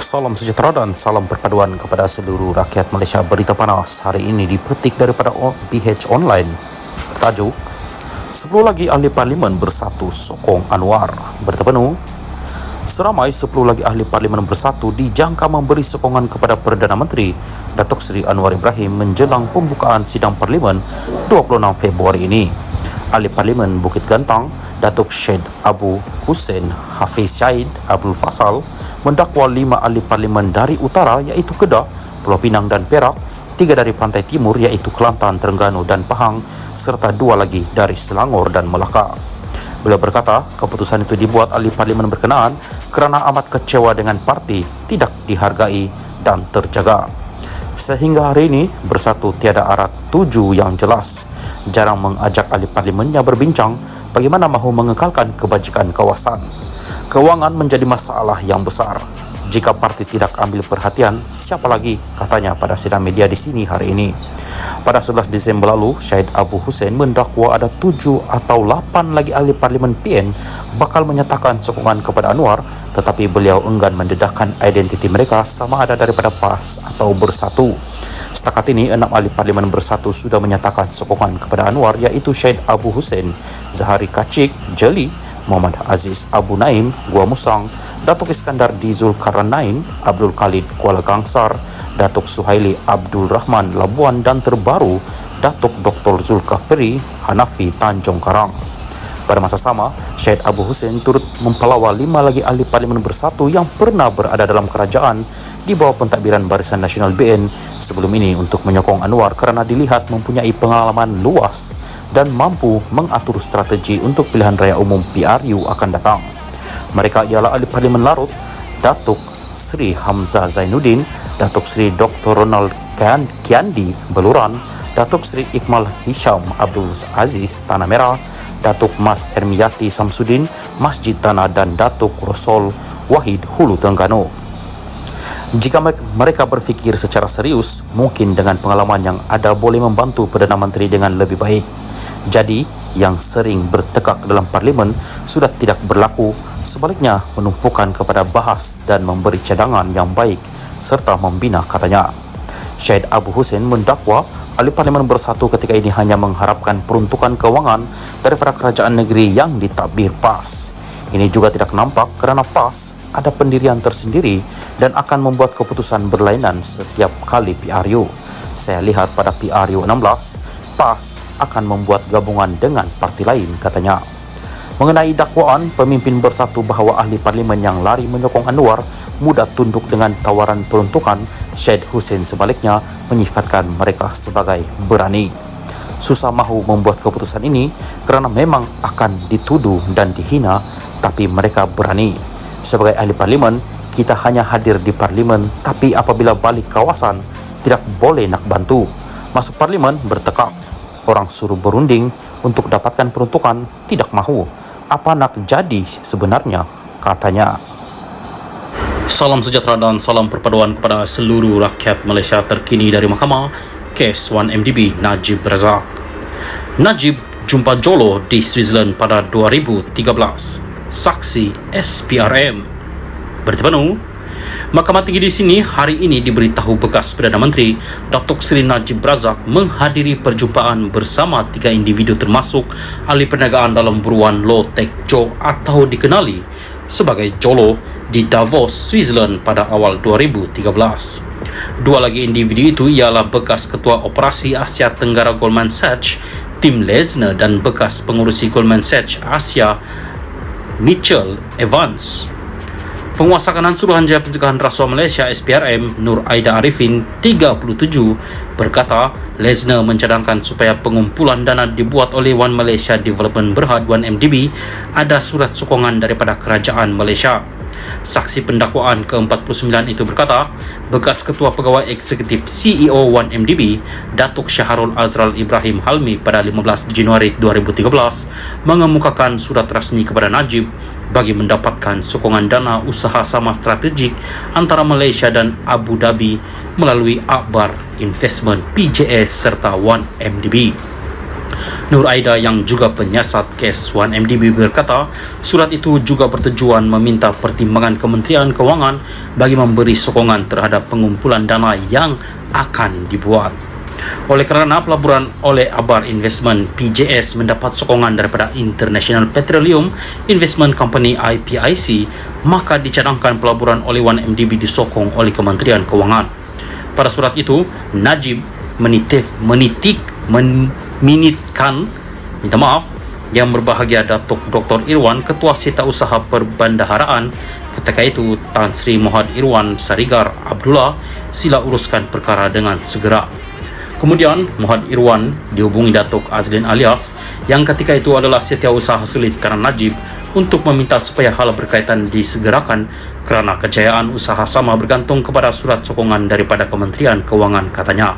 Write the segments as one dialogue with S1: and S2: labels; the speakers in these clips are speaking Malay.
S1: Salam sejahtera dan salam perpaduan kepada seluruh rakyat Malaysia. Berita panas hari ini dipetik daripada PH Online. Bertajuk, 10 lagi ahli parlimen bersatu sokong Anwar. Berita penuh, seramai 10 lagi ahli parlimen bersatu dijangka memberi sokongan kepada Perdana Menteri Datuk Seri Anwar Ibrahim menjelang pembukaan sidang parlimen 26 Februari ini. Ahli Parlimen Bukit Gantang, Datuk Syed Abu Hussein Hafiz Syed Abdul Fasal mendakwa 5 ahli parlimen dari utara iaitu Kedah, Pulau Pinang dan Perak, 3 dari pantai timur iaitu Kelantan, Terengganu dan Pahang serta 2 lagi dari Selangor dan Melaka. Beliau berkata, keputusan itu dibuat ahli parlimen berkenaan kerana amat kecewa dengan parti tidak dihargai dan terjaga. Sehingga hari ini, bersatu tiada arah tuju yang jelas. Jarang mengajak ahli parlimennya berbincang bagaimana mahu mengekalkan kebajikan kawasan. Kewangan menjadi masalah yang besar. Jika parti tidak ambil perhatian, siapa lagi, katanya pada sidang media di sini hari ini. Pada 11 Disember lalu, Syed Abu Hussein mendakwa ada 7 atau 8 lagi ahli parlimen PN bakal menyatakan sokongan kepada Anwar, tetapi beliau enggan mendedahkan identiti mereka sama ada daripada PAS atau Bersatu. Setakat ini, 6 ahli parlimen Bersatu sudah menyatakan sokongan kepada Anwar iaitu Syed Abu Hussein, Zahari Kacik, Jeli, Muhammad Aziz Abu Naim, Gua Musang, Datuk Iskandar di Zulkarnain, Abdul Khalid Kuala Kangsar, Datuk Suhaili Abdul Rahman Labuan dan terbaru Datuk Dr. Zulkafli Hanafi Tanjung Karang. Pada masa sama, Syed Abu Hussein turut mempelawa 5 lagi ahli parlimen Bersatu yang pernah berada dalam kerajaan di bawah pentadbiran Barisan Nasional BN sebelum ini untuk menyokong Anwar kerana dilihat mempunyai pengalaman luas dan mampu mengatur strategi untuk pilihan raya umum PRU akan datang. Mereka ialah ahli parlimen Larut, Datuk Sri Hamzah Zainuddin, Datuk Sri Dr. Ronald Kiandi Beluran, Datuk Sri Iqmal Hisham Abdul Aziz Tanah Merah, Datuk Mas Ermiyati Samsudin Masjid Tanah dan Datuk Rosol Wahid Hulu Terengganu. Jika mereka berfikir secara serius, mungkin dengan pengalaman yang ada boleh membantu Perdana Menteri dengan lebih baik. Jadi, yang sering bertekak dalam parlimen sudah tidak berlaku, sebaliknya menumpukan kepada bahas dan memberi cadangan yang baik serta membina, katanya. Syed Abu Hussein mendakwa ahli parlimen Bersatu ketika ini hanya mengharapkan peruntukan kewangan daripada kerajaan negeri yang ditadbir PAS. Ini juga tidak nampak kerana PAS ada pendirian tersendiri dan akan membuat keputusan berlainan setiap kali PRU. Saya lihat pada PRU 16, PAS akan membuat gabungan dengan parti lain, katanya. Mengenai dakwaan pemimpin Bersatu bahawa ahli parlimen yang lari menyokong Anwar mudah tunduk dengan tawaran peruntukan, Syed Hussein sebaliknya menyifatkan mereka sebagai berani. Susah mahu membuat keputusan ini kerana memang akan dituduh dan dihina, tapi mereka berani. Sebagai ahli parlimen, kita hanya hadir di parlimen, tapi apabila balik kawasan, tidak boleh nak bantu. Masuk parlimen bertekak, orang suruh berunding untuk dapatkan peruntukan, tidak mahu. Apa nak jadi sebenarnya, katanya. Salam sejahtera dan salam perpaduan kepada seluruh rakyat Malaysia. Terkini dari Mahkamah, kes 1MDB Najib Razak. Najib jumpa Jolo di Switzerland pada 2013. Saksi SPRM. Berita penuh, Mahkamah Tinggi di sini hari ini diberitahu bekas Perdana Menteri Datuk Seri Najib Razak menghadiri perjumpaan bersama 3 individu termasuk ahli perniagaan dalam buruan Lo Tek Jo atau dikenali sebagai Jolo di Davos, Switzerland pada awal 2013. 2 lagi individu itu ialah bekas Ketua Operasi Asia Tenggara Goldman Sachs, Tim Lesner dan bekas pengurusi Goldman Sachs Asia Mitchell Evans. Penguasa Kanan Suruhanjaya Pencegahan Rasuah Malaysia SPRM Nur Aida Arifin 37 berkata Lesner mencadangkan supaya pengumpulan dana dibuat oleh One Malaysia Development Berhad 1MDB ada surat sokongan daripada Kerajaan Malaysia. Saksi pendakwaan ke-49 itu berkata, bekas Ketua Pegawai Eksekutif CEO 1MDB, Datuk Syahrul Azral Ibrahim Halmi pada 15 Januari 2013 mengemukakan surat rasmi kepada Najib bagi mendapatkan sokongan dana usaha sama strategik antara Malaysia dan Abu Dhabi melalui Akbar Investment PJS serta 1MDB. Nur Aida yang juga penyiasat kes 1MDB berkata, surat itu juga bertujuan meminta pertimbangan Kementerian Kewangan bagi memberi sokongan terhadap pengumpulan dana yang akan dibuat. Oleh kerana pelaburan oleh Abar Investment PJS mendapat sokongan daripada International Petroleum Investment Company IPIC, maka dicadangkan pelaburan oleh 1MDB disokong oleh Kementerian Kewangan. Pada surat itu, Najib Yang Berbahagia Datuk Dr. Irwan, Ketua Setiausaha Perbendaharaan, ketika itu Tan Sri Mohd Irwan Sarigar Abdullah, sila uruskan perkara dengan segera. Kemudian Mohd Irwan dihubungi Datuk Azlin Alias yang ketika itu adalah Setiausaha Sulit kerana Najib untuk meminta supaya hal berkaitan disegerakan kerana kejayaan usaha sama bergantung kepada surat sokongan daripada Kementerian Kewangan, katanya.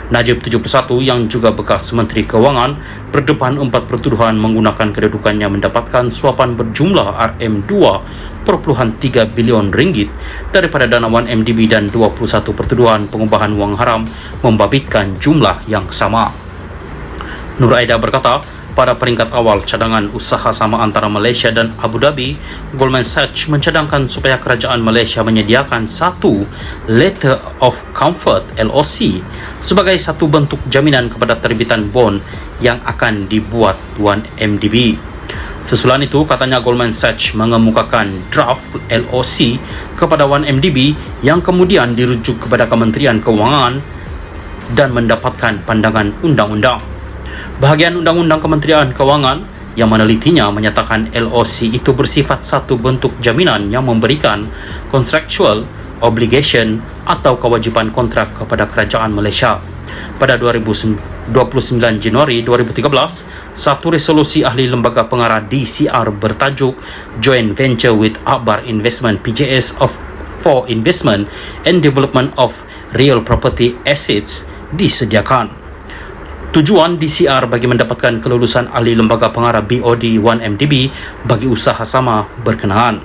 S1: Najib 71 yang juga bekas Menteri Kewangan berdepan 4 pertuduhan menggunakan kedudukannya mendapatkan suapan berjumlah RM2.3 bilion daripada dana 1MDB dan 21 pertuduhan pengubahan wang haram membabitkan jumlah yang sama. Nur Aida berkata, pada peringkat awal cadangan usaha sama antara Malaysia dan Abu Dhabi, Goldman Sachs mencadangkan supaya kerajaan Malaysia menyediakan satu Letter of Comfort LOC sebagai satu bentuk jaminan kepada terbitan bond yang akan dibuat 1MDB. Sesulan itu, katanya Goldman Sachs mengemukakan draft LOC kepada 1MDB yang kemudian dirujuk kepada Kementerian Kewangan dan mendapatkan pandangan undang-undang. Bahagian Undang-Undang Kementerian Kewangan yang menelitinya menyatakan LOC itu bersifat satu bentuk jaminan yang memberikan contractual obligation atau kewajipan kontrak kepada kerajaan Malaysia. Pada 29 Januari 2013, satu resolusi ahli lembaga pengarah DCR bertajuk Joint Venture with Abar Investment PJS for Investment and Development of Real Property Assets disediakan. Tujuan DCR bagi mendapatkan kelulusan ahli lembaga pengarah BOD 1MDB bagi usaha sama berkenaan.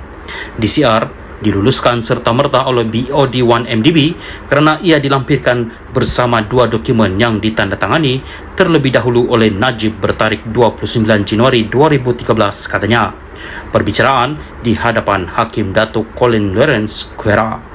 S1: DCR diluluskan serta-merta oleh BOD 1MDB kerana ia dilampirkan bersama dua dokumen yang ditandatangani terlebih dahulu oleh Najib bertarikh 29 Januari 2013, katanya. Perbicaraan di hadapan Hakim Datuk Colin Lawrence Quera.